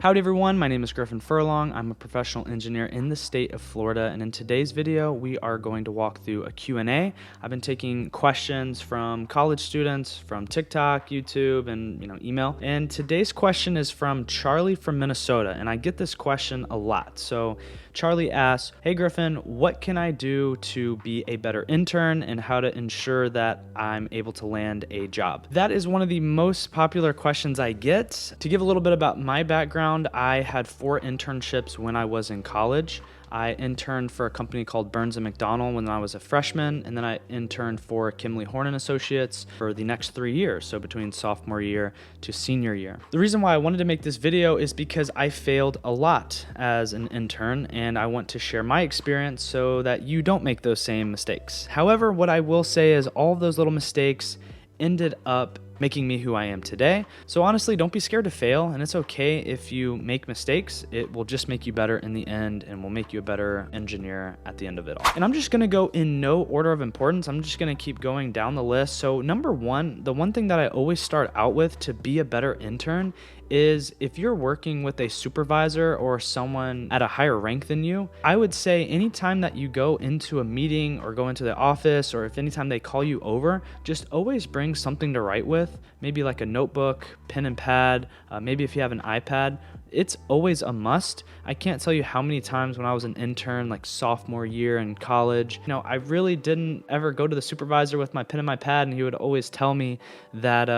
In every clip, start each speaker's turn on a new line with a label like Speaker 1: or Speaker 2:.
Speaker 1: Howdy everyone, my name is Griffin Furlong. I'm a professional engineer in the state of Florida, and in today's video we are going to walk through a Q&A. I've been taking questions from college students from TikTok, YouTube, and email. And today's question is from Charlie from Minnesota, and I get this question a lot. So Charlie asks, "Hey Griffin, what can I do to be a better intern and how to ensure that I'm able to land a job?" That is one of the most popular questions I get. To give a little bit about my background, I had 4 internships when I was in college. I interned for a company called Burns & McDonnell when I was a freshman, and then I interned for Kimley Horn & Associates for the next 3 years, so between sophomore year to senior year. The reason why I wanted to make this video is because I failed a lot as an intern, and I want to share my experience so that you don't make those same mistakes. However, what I will say is all of those little mistakes ended up making me who I am today. So honestly, don't be scared to fail, and it's okay if you make mistakes. It will just make you better in the end and will make you a better engineer at the end of it all. And I'm just gonna go in no order of importance. I'm just gonna keep going down the list. So number one, the one thing that I always start out with to be a better intern is if you're working with a supervisor or someone at a higher rank than you, I would say anytime that you go into a meeting or go into the office, or if anytime they call you over, just always bring something to write with, maybe like a notebook, pen and pad, maybe if you have an iPad. It's always a must. I can't tell you how many times when I was an intern, like sophomore year in college, I really didn't ever go to the supervisor with my pen and my pad, and he would always tell me that,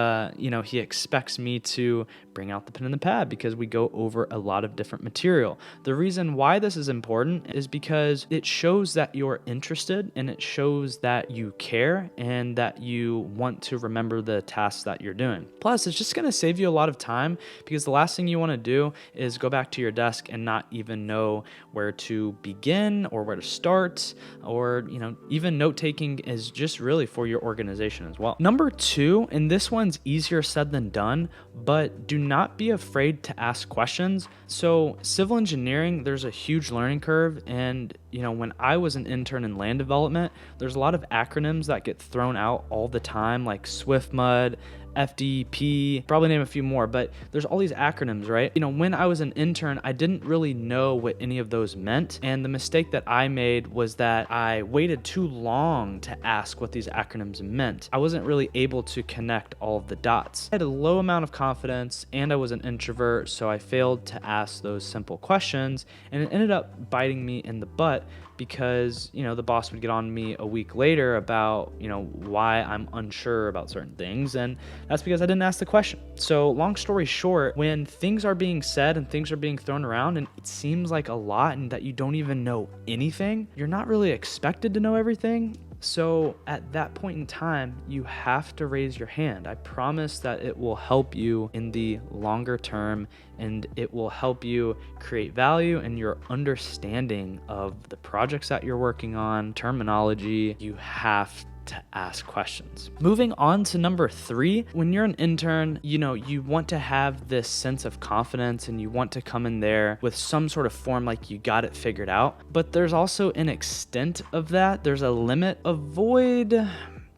Speaker 1: he expects me to bring out the pen and the pad because we go over a lot of different material. The reason why this is important is because it shows that you're interested, and it shows that you care and that you want to remember the tasks that you're doing. Plus, it's just gonna save you a lot of time, because the last thing you wanna do is go back to your desk and not even know where to begin or where to start, or even note taking is just really for your organization as well. Number 2, and this one's easier said than done, but do not be afraid to ask questions. So civil engineering, there's a huge learning curve, and when I was an intern in land development, there's a lot of acronyms that get thrown out all the time, like SwiftMud, FDP, probably name a few more, but there's all these acronyms, right? When I was an intern, I didn't really know what any of those meant, and the mistake that I made was that I waited too long to ask what these acronyms meant. I wasn't really able to connect all of the dots. I had a low amount of confidence, and I was an introvert, so I failed to ask those simple questions, and it ended up biting me in the butt, because the boss would get on me a week later about why I'm unsure about certain things, and that's because I didn't ask the question. So long story short, when things are being said and things are being thrown around and it seems like a lot and that you don't even know anything, you're not really expected to know everything. So at that point in time, you have to raise your hand. I promise that it will help you in the longer term, and it will help you create value in your understanding of the projects that you're working on, terminology. You have to ask questions. Moving on to number 3, when you're an intern, you want to have this sense of confidence, and you want to come in there with some sort of form like you got it figured out. But there's also an extent of that. There's a limit. Avoid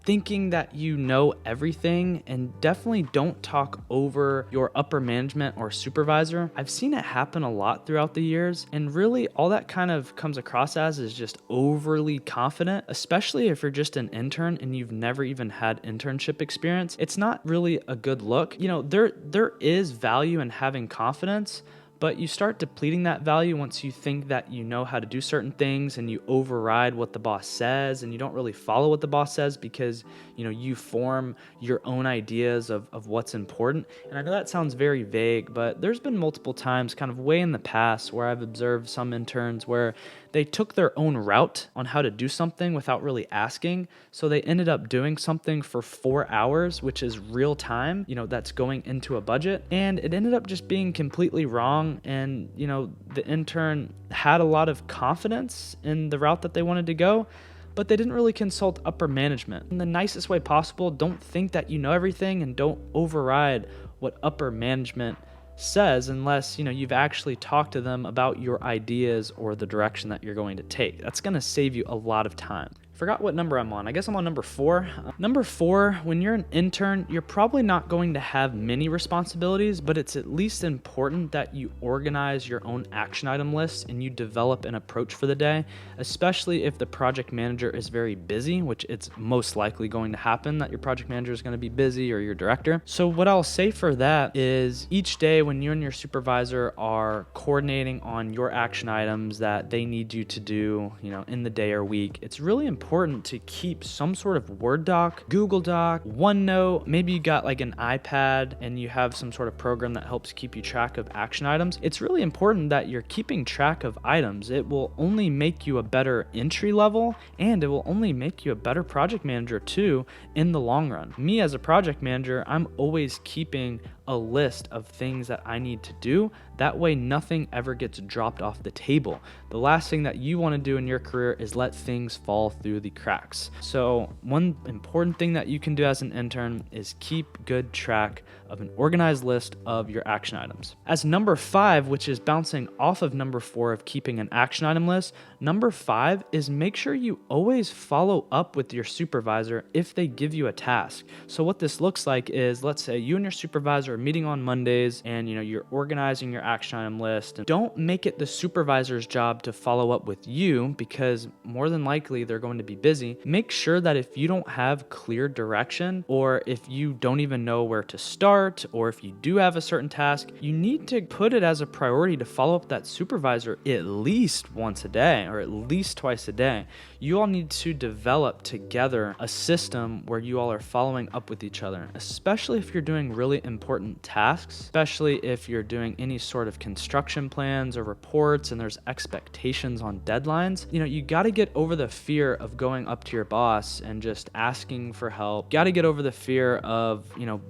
Speaker 1: thinking that you know everything, and definitely don't talk over your upper management or supervisor. I've seen it happen a lot throughout the years, and really all that kind of comes across as is just overly confident, especially if you're just an intern and you've never even had internship experience. It's not really a good look. There is value in having confidence, but you start depleting that value once you think that you know how to do certain things, and you override what the boss says, and you don't really follow what the boss says because you form your own ideas of what's important. And I know that sounds very vague, but there's been multiple times kind of way in the past where I've observed some interns where they took their own route on how to do something without really asking. So they ended up doing something for 4 hours, which is real time, that's going into a budget. And it ended up just being completely wrong. And, the intern had a lot of confidence in the route that they wanted to go, but they didn't really consult upper management. In the nicest way possible, don't think that you know everything, and don't override what upper management says unless you've actually talked to them about your ideas or the direction that you're going to take. That's going to save you a lot of time. Forgot what number I'm on. I guess I'm on number 4. Number 4, when you're an intern, you're probably not going to have many responsibilities, but it's at least important that you organize your own action item list and you develop an approach for the day, especially if the project manager is very busy, which it's most likely going to happen that your project manager is going to be busy, or your director. So what I'll say for that is each day when you and your supervisor are coordinating on your action items that they need you to do, in the day or week, it's really important to keep some sort of Word doc, Google Doc, OneNote. Maybe you got like an iPad and you have some sort of program that helps keep you track of action items. It's really important that you're keeping track of items. It will only make you a better entry level, and it will only make you a better project manager too in the long run. Me as a project manager, I'm always keeping a list of things that I need to do. That way nothing ever gets dropped off the table. The last thing that you want to do in your career is let things fall through the cracks. So one important thing that you can do as an intern is keep good track of an organized list of your action items. As number 5, which is bouncing off of number 4 of keeping an action item list, number 5 is make sure you always follow up with your supervisor if they give you a task. So what this looks like is, let's say you and your supervisor are meeting on Mondays and you're organizing your action item list. And don't make it the supervisor's job to follow up with you, because more than likely they're going to be busy. Make sure that if you don't have clear direction, or if you don't even know where to start, or if you do have a certain task, you need to put it as a priority to follow up that supervisor at least once a day or at least twice a day. You all need to develop together a system where you all are following up with each other, especially if you're doing really important tasks, especially if you're doing any sort of construction plans or reports and there's expectations on deadlines. You got to get over the fear of going up to your boss and just asking for help. Got to get over the fear of,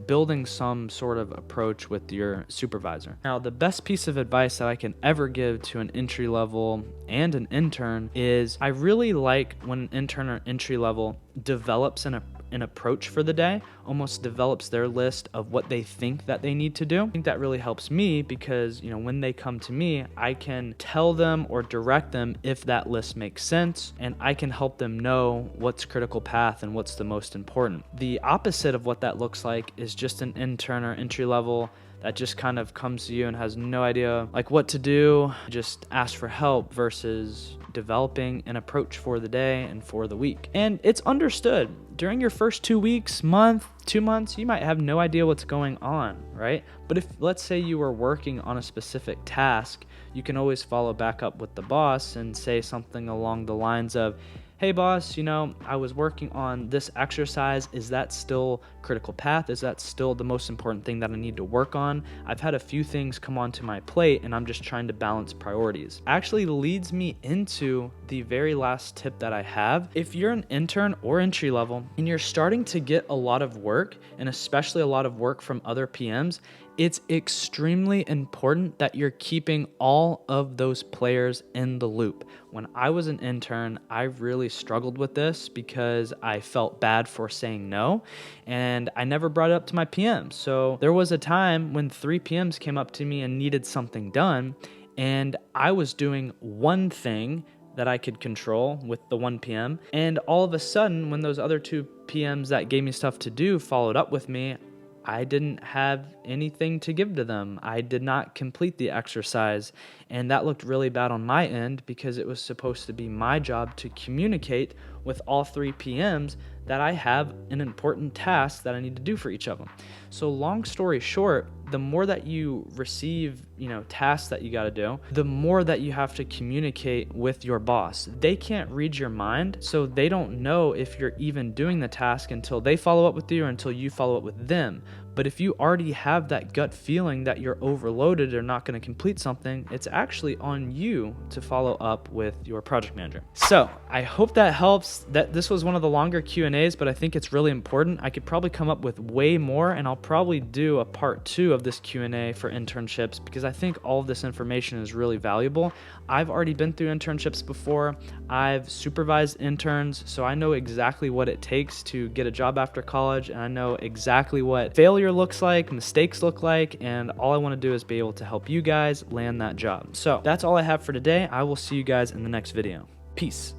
Speaker 1: building some sort of approach with your supervisor. Now, the best piece of advice that I can ever give to an entry level and an intern is I really like when an intern or entry level develops an approach for the day, almost develops their list of what they think that they need to do. I think that really helps me because, when they come to me, I can tell them or direct them if that list makes sense, and I can help them know what's critical path and what's the most important. The opposite of what that looks like is just an intern or entry level that just kind of comes to you and has no idea what to do, just ask for help, versus developing an approach for the day and for the week. And it's understood. During your first 2 weeks, month, 2 months, you might have no idea what's going on, right? But if, let's say, you were working on a specific task, you can always follow back up with the boss and say something along the lines of, hey boss, I was working on this exercise. Is that still critical path? Is that still the most important thing that I need to work on? I've had a few things come onto my plate and I'm just trying to balance priorities. Actually leads me into the very last tip that I have. If you're an intern or entry level and you're starting to get a lot of work, and especially a lot of work from other PMs, it's extremely important that you're keeping all of those players in the loop. When I was an intern, I really struggled with this because I felt bad for saying no, and I never brought it up to my PMs. So there was a time when 3 PMs came up to me and needed something done, and I was doing one thing that I could control with the 1 PM, and all of a sudden, when those other 2 PMs that gave me stuff to do followed up with me, I didn't have anything to give to them. I did not complete the exercise, and that looked really bad on my end because it was supposed to be my job to communicate with all 3 PMs that I have an important task that I need to do for each of them. So long story short, the more that you receive, tasks that you got to do, the more that you have to communicate with your boss. They can't read your mind, so they don't know if you're even doing the task until they follow up with you or until you follow up with them. But if you already have that gut feeling that you're overloaded or not going to complete something, it's actually on you to follow up with your project manager. So I hope that helps. That this was one of the longer Q&As, but I think it's really important. I could probably come up with way more, and I'll probably do a part 2 of this Q&A for internships because I think all of this information is really valuable. I've already been through internships before. I've supervised interns, so I know exactly what it takes to get a job after college, and I know exactly what failure looks like, mistakes look like, and all I want to do is be able to help you guys land that job. So that's all I have for today. I will see you guys in the next video. Peace.